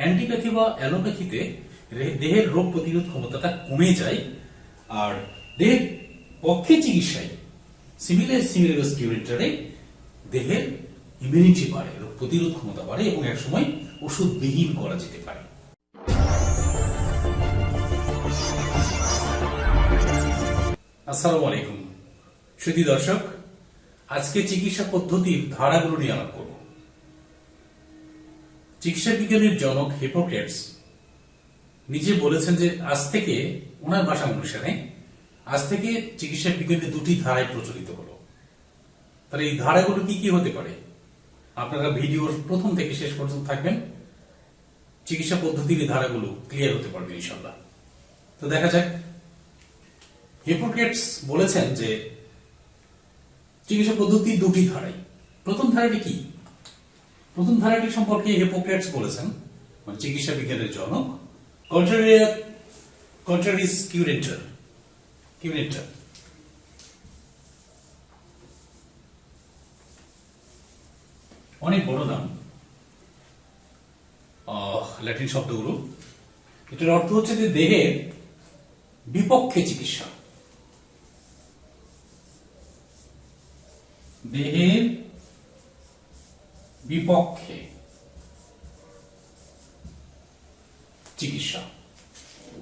Antipathy বা অ্যালোপ্যাথিতে দেহের রোগ প্রতিরোধ ক্ষমতাটা কমে যায়, আর দেহের পক্ষে চিকিৎসায় সিমিলাস কিউরেটারে দেহের ইমিউনিটি বাড়ে, রোগ প্রতিরোধ ক্ষমতা বাড়ে এবং একসময় ওষুধবিহীন করা যেতে পারে। আসসালামু আলাইকুম সুধী দর্শক, আজকে চিকিৎসা পদ্ধতির ধারাগুলো নিয়ে আলাপ করব। চিকিৎসা বিজ্ঞানের জনক হিপোক্রেটস নিজে বলেছেন যে আজ থেকে, ওনার ভাষা অনুসারে, আজ থেকে চিকিৎসা বিজ্ঞানের দুটি ধারায় প্রচলিত হলো। তাহলে এই ধারাগুলো কি কি হতে পারে? আপনারা ভিডিওর প্রথম থেকে শেষ পর্যন্ত থাকবেন, চিকিৎসা পদ্ধতির এই ধারাগুলো ক্লিয়ার হতে পারবে ইনশাল্লাহ। তো দেখা যাক। হিপোক্রেটস বলেছেন যে চিকিৎসা পদ্ধতির দুটি ধারাই। প্রথম ধারাটি কি? প্রথম ধারাটি সম্পর্কে হিপোক্রেটস বলেছেন, মানে চিকিৎসা বিজ্ঞানের জনক, কন্ট্রারিস কিউরেটর। অনেক বড় নাম, ল্যাটিন শব্দগুলো। এটার অর্থ হচ্ছে যে দেহের বিপক্ষে চিকিৎসা। দেহের বিপক্ষে চিকিৎসা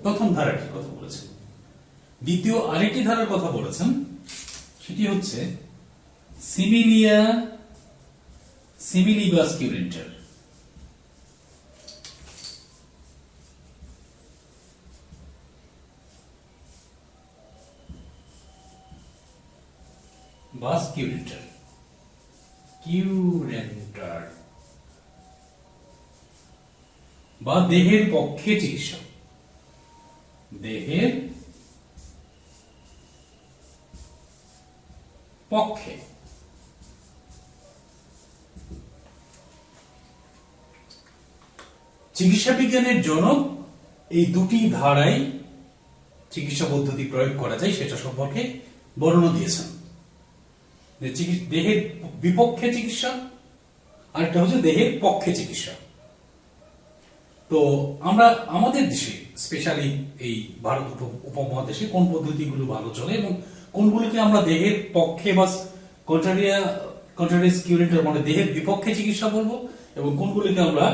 প্রথম ধারাটির কথা বলেছেন। দ্বিতীয় আরেকটি ধারার কথা বলেছেন, সেটি হচ্ছে সিমিলিবাস কিউরেটর। বাস কিউরেটর বা দেহের পক্ষে চিকিৎসা। দেহের পক্ষে চিকিৎসা বিজ্ঞানের জনক এই দুটি ধারায় চিকিৎসা পদ্ধতি প্রয়োগ করা যায় সেটা সম্পর্কে বর্ণনা দিয়েছেন। দেহের বিপক্ষে চিকিৎসা, আরেকটা হচ্ছে দেহের পক্ষে চিকিৎসা। তো আমরা আমাদের দেশে, স্পেশালি এই ভারত উপমহাদেশে কোন পদ্ধতিগুলো ভালো চলে এবং কোনগুলোকে আমরা দেহের পক্ষে বা কন্ট্রারিস কিউরেটর মানে দেহের বিপক্ষে চিকিৎসা বলবো, এবং কোনগুলোকে আমরা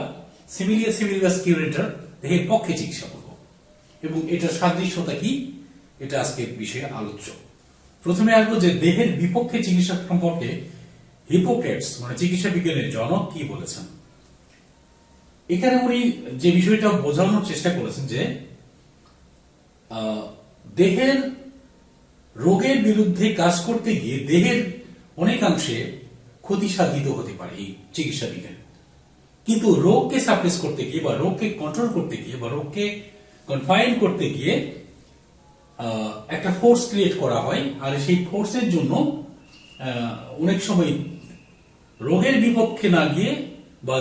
সিমিলিবাস কিউরেটর দেহের পক্ষে চিকিৎসা বলবো, এবং এটার সাদৃশ্যতা কি, এটা আজকের বিষয়ে আলোচ্য। প্রথমে আসবো যে দেহের বিপক্ষে চিকিৎসা সম্পর্কে হিপোক্রেটস মানে চিকিৎসা বিজ্ঞানের জনক কি বলেছেন। এখানে উনি যে বিষয়টা বোঝানোর চেষ্টা করেছেন যে দেহের রোগের বিরুদ্ধে কাজ করতে গিয়ে দেহের অনেকাংশে ক্ষতি সাধিত হতে পারে এই চিকিৎসা বিজ্ঞান, কিন্তু রোগকে সাপ্রেস করতে গিয়ে বা রোগকে কন্ট্রোল করতে গিয়ে বা রোগকে কনফাইন করতে গিয়ে একটা ফোর্স ক্রিয়েট করা হয়, আর সেই ফোর্সের জন্য অনেক সময় রোগের বিপক্ষে না গিয়ে বা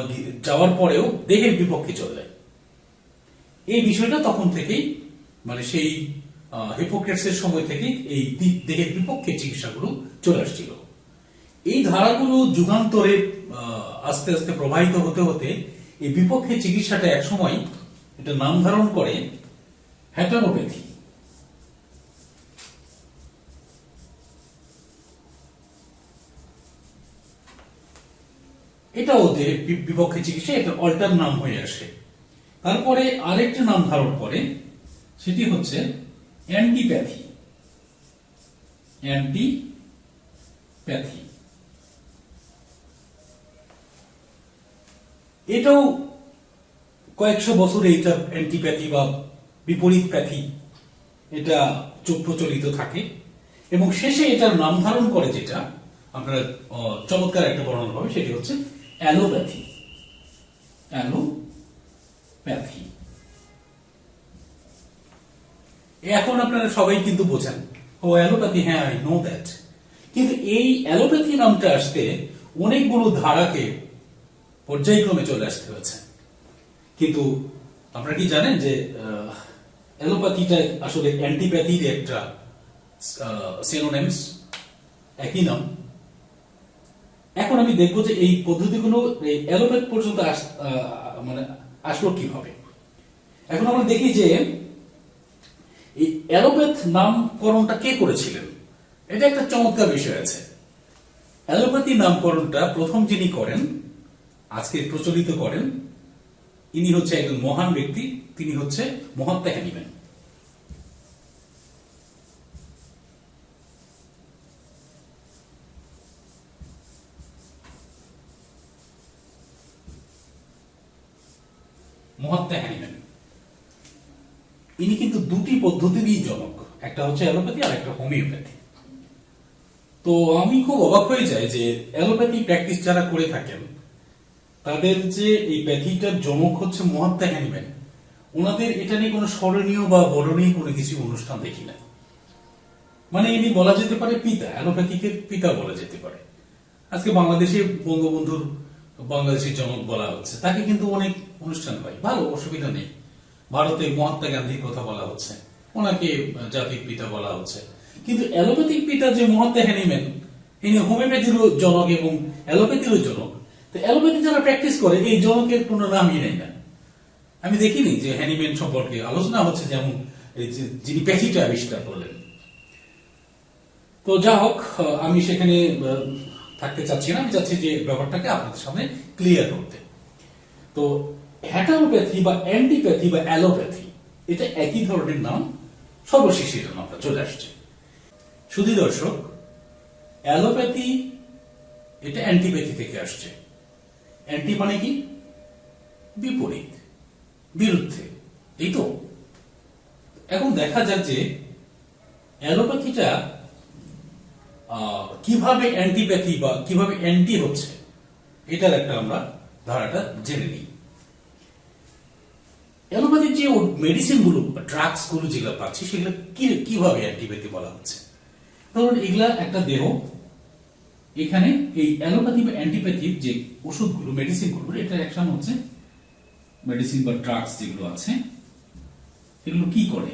যাওয়ার পরেও দেহের বিপক্ষে চলে যায়। এই বিষয়টা তখন থেকেই, মানে সেই হিপোক্রেটসের সময় থেকেই এই দেহের বিপক্ষে চিকিৎসাগুলো চলে আসছিল। এই ধারাগুলো যুগান্তরে আস্তে আস্তে প্রবাহিত হতে হতে এই বিপক্ষে চিকিৎসাটা একসময় এটা নাম ধারণ করে হেটারোপ্যাথি। এটাও দেহের বিপক্ষে চিকিৎসা, এটা অল্টার নাম হয়ে আসে। তারপরে আরেকটা নাম ধারণ করে, সেটি হচ্ছে অ্যান্টিপ্যাথি। এটাও কয়েকশো বছরে এটা অ্যান্টিপ্যাথি বা বিপরীত প্যাথি এটা প্রচলিত থাকে, এবং শেষে এটার নাম ধারণ করে যেটা আপনারা চমৎকার একটা বর্ণনা পাবে, সেটি হচ্ছে অ্যালোপ্যাথি। এখন আপনারা সবাই কিন্তু বোঝেন, ও অ্যালোপ্যাথি, হ্যাঁ আই নো দ্যাট। কিন্তু এই অ্যালোপ্যাথি নামটা আসতে অনেকগুলো ধারাকে পর্যায়ক্রমে চলে আসতে হয়েছে। কিন্তু আপনারা কি জানেন যে অ্যালোপ্যাথিটা আসলে অ্যান্টিপ্যাথির একটা সিনোনিমস, একই নাম। এখন আমি দেখবো যে এই পদ্ধতিগুলো এই অ্যালোপ্যাথ পর্যন্ত মানে আসলো কিভাবে। এখন আমরা দেখি যে এই অ্যালোপ্যাথ নামকরণটা কে করেছিলেন। এটা একটা চমৎকার বিষয় আছে। অ্যালোপ্যাথি নামকরণটা প্রথম যিনি করেন, আজকে প্রচলিত করেন, ইনি হচ্ছে একজন মহান ব্যক্তি, তিনি হচ্ছে মহাত্মা হ্যানিম্যান। মহাত্মা হ্যানিম্যান ইনি কিন্তু দুটি পদ্ধতিরই জনক, একটা হচ্ছে অ্যালোপ্যাথি আর একটা হোমিওপ্যাথি। তো আমি খুব অবাক হয়ে যাই যে অ্যালোপ্যাথি প্র্যাকটিস যারা করে থাকেন তাদের যে এই প্যাথিটার জনক হচ্ছে মহাত্মা হ্যানিম্যান, ওনাদের এটা নিয়ে কোনো স্মরণীয় বা বরণীয় কোনো কিছু অনুষ্ঠান দেখি না। মানে ইনি বলা যেতে পারে পিতা, অ্যালোপ্যাথিকের পিতা বলা যেতে পারে। আজকে বাংলাদেশে বঙ্গবন্ধুর বাংলাদেশের জনক বলা হচ্ছে, তাকে কিন্তু অনেক অনুষ্ঠান হয়, ভালো, অসুবিধা নেই। ভারতে মহাত্মা গান্ধীর কথা বলা হচ্ছে, ওনাকে জাতির পিতা বলা হচ্ছে। কিন্তু অ্যালোপ্যাথিক পিতা যে মহাত্মা হ্যানিম্যান, ইনি হোমিওপ্যাথিরও জনক এবং অ্যালোপ্যাথিরও জনক। তো অ্যালোপ্যাথি যারা প্র্যাকটিস করে এই জনকের কোনো নামই নেই না। আমি দেখিনি যে হ্যানিম্যান সম্পর্কে আলোচনা হচ্ছে, যেমন যিনি প্যাথিটা আবিষ্কার করলেন। তো যা হোক, আমি সেখানে থাকতে চাচ্ছি না, আমি চাচ্ছি যে ব্যাপারটাকে আপনাদের সামনে ক্লিয়ার করতে। তো হেটারোপ্যাথি বা অ্যান্টিপ্যাথি বা অ্যালোপ্যাথি এটা একই ধরনের নাম, সর্বশেষে এটা নামটা চলে আসছে। শুধু দর্শক, অ্যালোপ্যাথি এটা অ্যান্টিপ্যাথি থেকে আসছে। অ্যান্টি মানে কি? বিপরীত, বিরুদ্ধে, এই তো। এখন দেখা যাক যে অ্যালোপ্যাথিটা কিভাবে অ্যান্টিপ্যাথি বা কিভাবে অ্যান্টি হচ্ছে, এটার একটা আমরা ধারাটা জেনে নিই। অ্যালোপ্যাথির যে মেডিসিন গুলো, ড্রাগস গুলো যেগুলো পাচ্ছি, সেগুলো কিভাবে অ্যান্টিপ্যাথি বলা হচ্ছে। ধরুন এগুলা একটা দেহ, এখানে এই অ্যালোপ্যাথি বা অ্যান্টিপ্যাথির যে ওষুধগুলো, মেডিসিন গুলো, এটার অ্যাকশন হচ্ছে, মেডিসিন বা ড্রাগস যেগুলো আছে এগুলো কি করে?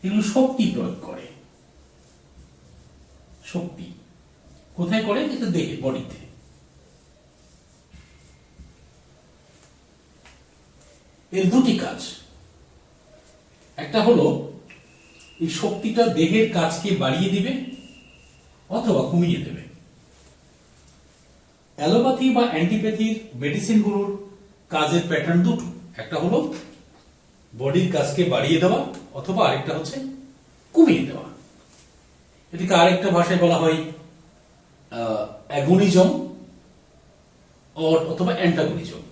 এগুলো শক্তি প্রয়োগ করে। শক্তি কোথায় করে? এটা দেখে, বডিতে। এর দুটি কাজ। একটা হলো এই শক্তিটা দেহের কাজকে বাড়িয়ে দিবে অথবা কমিয়ে দেবে। অ্যালোপ্যাথি বা অ্যান্টিপ্যাথির মেডিসিনগুলোর কাজের প্যাটার্ন দুটো, একটা হলো বডির কাজকে বাড়িয়ে দেওয়া অথবা আরেকটা হচ্ছে কমিয়ে দেওয়া। এটিকে আরেকটা ভাষায় বলা হয় অ্যাগোনিজম অথবা অ্যান্টাগনিজম।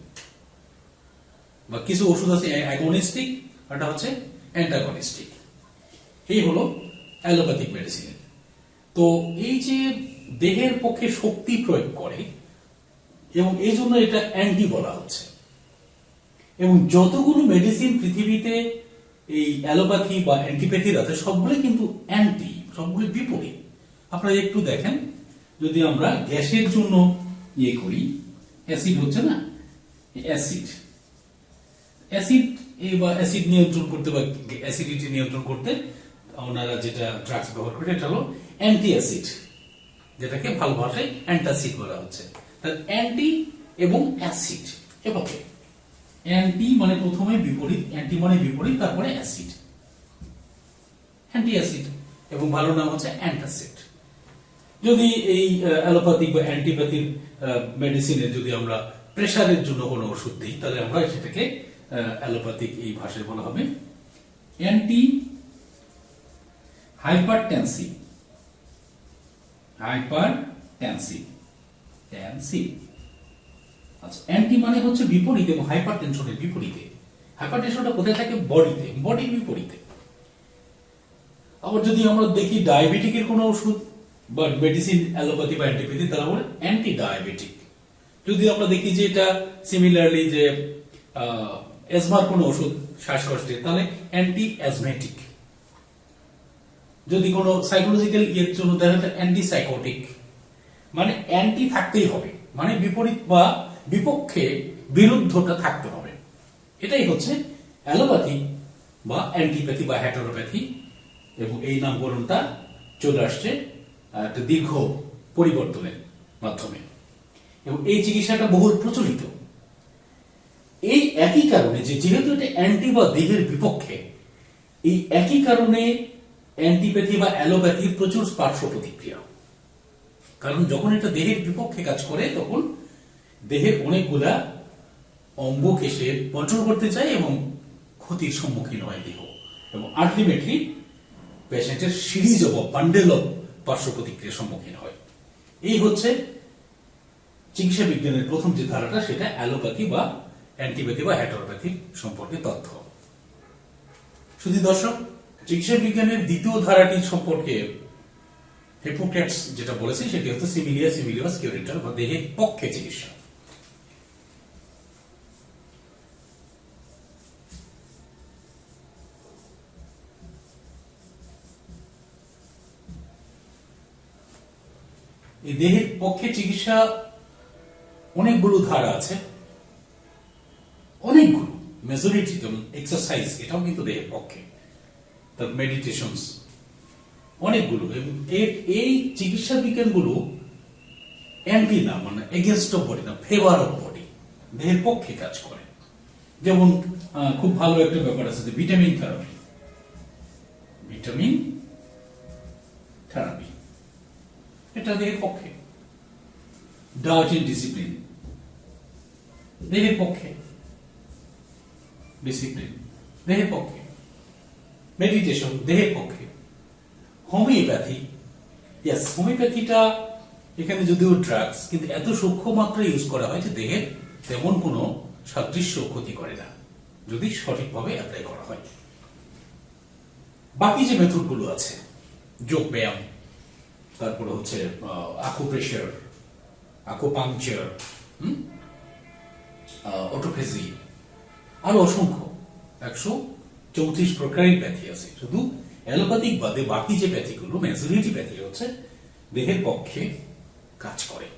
বা কিছু ওষুধ আছে অ্যাগোনিস্টিক, এটা হচ্ছে অ্যান্টাগনিস্টিক। এই হলো অ্যালোপ্যাথিক মেডিসিন। তো এই যে দেহের পক্ষে শক্তি প্রয়োগ করে এবং এই জন্য এটা অ্যান্টি বলা হচ্ছে। এবং যতগুলো মেডিসিন পৃথিবীতে এই অ্যালোপ্যাথি বা অ্যান্টিপ্যাথির আছে, সবগুলো কিন্তু অ্যান্টি, সবগুলো বিপরীত। আপনারা একটু দেখেন, যদি আমরা গ্যাসের জন্য ইয়ে করি, অ্যাসিড হচ্ছে না, অ্যাসিড বা অ্যাসিড নিয়ন্ত্রণ করতে বা অ্যাসিডিটি নিয়ন্ত্রণ করতে ওনারা যেটা ড্রাগস ব্যবহার করে, এটা হলো অ্যান্টি অ্যাসিড, যেটাকে ভালো ভাষায় অ্যান্টাসিড বলা হচ্ছে। তার অ্যান্টি এবং অ্যাসিড, এভাবে অ্যান্টি মানে প্রথমে বিপরীত, অ্যান্টি মানে বিপরীত, তারপরে অ্যাসিড, অ্যান্টি অ্যাসিড, এবং ভালো নাম হচ্ছে অ্যান্টাসিড। যদি এই অ্যালোপ্যাথিক বা অ্যান্টিপ্যাথিক মেডিসিনের যদি আমরা প্রেসারের জন্য কোনো ওষুধ দিই, তাহলে আমরা সেটাকে অ্যালোপ্যাথিক এই ভাষায় বলা হবে অ্যান্টি হাইপারটেনসিভ। আচ্ছা, অ্যান্টি মানে হচ্ছে বিপরীত এবং হাইপারটেনশনের বিপরীতে। হাইপারটেনশনটা কোথায় থাকে? বডিতে, বডির বিপরীতে। আবার যদি আমরা দেখি ডায়াবেটিকের কোনো ওষুধ বা মেডিসিন, অ্যালোপ্যাথি বা অ্যান্টিপ্যাথি, তারা বলে অ্যান্টি ডায়াবেটিক। যদি আমরা দেখি যে এটা সিমিলারলি যে অ্যাজমার কোনো ওষুধ, শ্বাসকষ্টের, তাহলে অ্যান্টি অ্যাজমেটিক। যদি কোনো সাইকোলজিক্যাল ইয়ের জন্য দেখা যায় অ্যান্টি সাইকোটিক। মানে অ্যান্টি থাকতেই হবে, মানে বিপরীত বা বিপক্ষে, বিরুদ্ধটা থাকতে হবে। এটাই হচ্ছে অ্যালোপ্যাথি বা অ্যান্টিপ্যাথি বা হেটারোপ্যাথি। এবং এই নামকরণটা চলে আসছে একটা দীর্ঘ পরিবর্তনের মাধ্যমে, এবং এই চিকিৎসাটা বহুল প্রচলিত। এই একই কারণে যেহেতু এটা অ্যান্টি বা দেহের বিপক্ষে, এই একই কারণে অ্যান্টিপ্যাথি বা অ্যালোপ্যাথির প্রচুর পার্শ্ব প্রতিক্রিয়া। কারণ যখন এটা দেহের বিপক্ষে কাজ করে তখন দেহের অনেকগুলা অঙ্গকে সে কন্ট্রোল করতে চায় এবং ক্ষতির সম্মুখীন হয় দেহ, এবং আলটিমেটলি পেশেন্টের সিরিজ অফ বান্ডেল অফ পার্শ্ব প্রতিক্রিয়ার সম্মুখীন হয়। এই হচ্ছে চিকিৎসা বিজ্ঞানের প্রথম যে ধারাটা, সেটা অ্যালোপ্যাথি বা অ্যান্টিপ্যাথি বা হেটারোপ্যাথি সম্পর্কে তথ্য। শুধু দর্শক, চিকিৎসা বিজ্ঞানের দ্বিতীয় ধারাটি সম্পর্কে হিপোক্রেটস যেটা বলেছে সেটি হচ্ছে সিমিলিয়া সিমিলিয়াস কিউরেটর বা দেহের পক্ষে চিকিৎসা। এই দেহের পক্ষে চিকিৎসা অনেকগুলো ধারা আছে, অনেকগুলো, মেজরিটি। যেমন এক্সারসাইজ, এটাও কিন্তু দেহের পক্ষে, তার মেডিটেশনস, অনেকগুলো। এবং এই চিকিৎসা বিজ্ঞানগুলো অ্যান্টি না, মানে এগেনস্ট অফ বডি না, ফেভার অফ বডি, দেহের পক্ষে কাজ করে। যেমন খুব ভালো একটা ব্যাপার আছে যে ভিটামিন থেরাপি। ভিটামিন থেরাপি এটা দেহের পক্ষে। ডায়েট এন্ড ডিসিপ্লিন দেহের পক্ষে, ডিসিপ্লিন দেহের পক্ষে, মেডিটেশন দেহের পক্ষে। হোমিওপ্যাথি, ইয়েস, হোমিওপ্যাথিটা এখানে যদিও ড্রাগস, কিন্তু এত সূক্ষ্ম মাত্রায় ইউজ করা হয় যে দেহের তেমন কোনো সাদৃশ্য ক্ষতি করে না যদি সঠিকভাবে অ্যাপ্লাই করা হয়। বাকি যে মেথডগুলো আছে, যোগ ব্যায়াম, তারপরে হচ্ছে আকুপ্রেশার, আকুপাংচার, অটোফেজি, আরো অসংখ্য 134 প্রকারের প্যাথি আছে। শুধু অ্যালোপ্যাথিক বাদে বাকি যে প্যাথিগুলো, মেজরিটি প্যাথি হচ্ছে দেহের পক্ষে কাজ করে,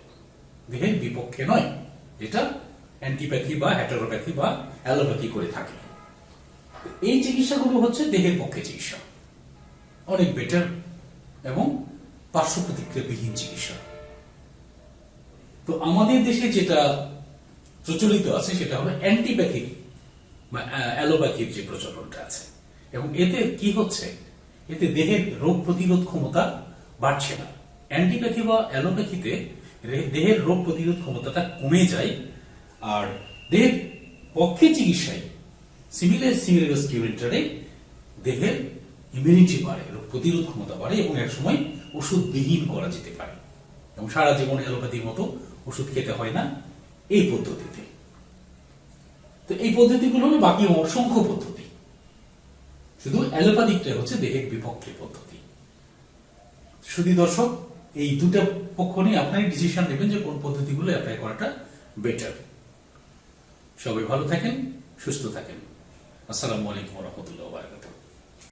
দেহের বিপক্ষে নয়, যেটা অ্যান্টিপ্যাথি বা হেটারোপ্যাথি বা অ্যালোপ্যাথি করে থাকে। এই চিকিৎসাগুলো হচ্ছে দেহের পক্ষে চিকিৎসা, অনেক বেটার এবং পার্শ্ব প্রতিক্রিয়াবিহীন চিকিৎসা। তো আমাদের দেশে যেটা প্রচলিত আছে সেটা হলো অ্যান্টিপ্যাথিক বা অ্যালোপ্যাথির যে প্রচলনটা আছে, এবং এতে কি হচ্ছে, এতে দেহের রোগ প্রতিরোধ ক্ষমতা বাড়ছে না। অ্যান্টিপ্যাথি বা অ্যালোপ্যাথিতে দেহের রোগ প্রতিরোধ ক্ষমতাটা কমে যায়, আর দেহের পক্ষে চিকিৎসায় সিমিলিয়াস কিউরেটরে দেহের ইমিউনিটি বাড়ে, রোগ প্রতিরোধ ক্ষমতা বাড়ে, এবং একসময় ওষুধবিহীন করা যেতে পারে, এবং সারা জীবন অ্যালোপ্যাথির মতো ওষুধ খেতে হয় না এই পদ্ধতিতে। তো এই পদ্ধতিগুলো হলো বাকি অসংখ্য পদ্ধতি, শুধু অ্যালোপ্যাথিকটা হচ্ছে দেহের বিপক্ষে পদ্ধতি। শুধু দর্শক, এই দুটা পক্ষ নিয়ে আপনারই ডিসিশন নেবেন যে কোন পদ্ধতিগুলো অ্যাপ্লাই করাটা বেটার। সবাই ভালো থাকেন, সুস্থ থাকেন। আসসালামু আলাইকুম ওয়া রাহমাতুল্লাহি ওয়া বারাকাতুহু।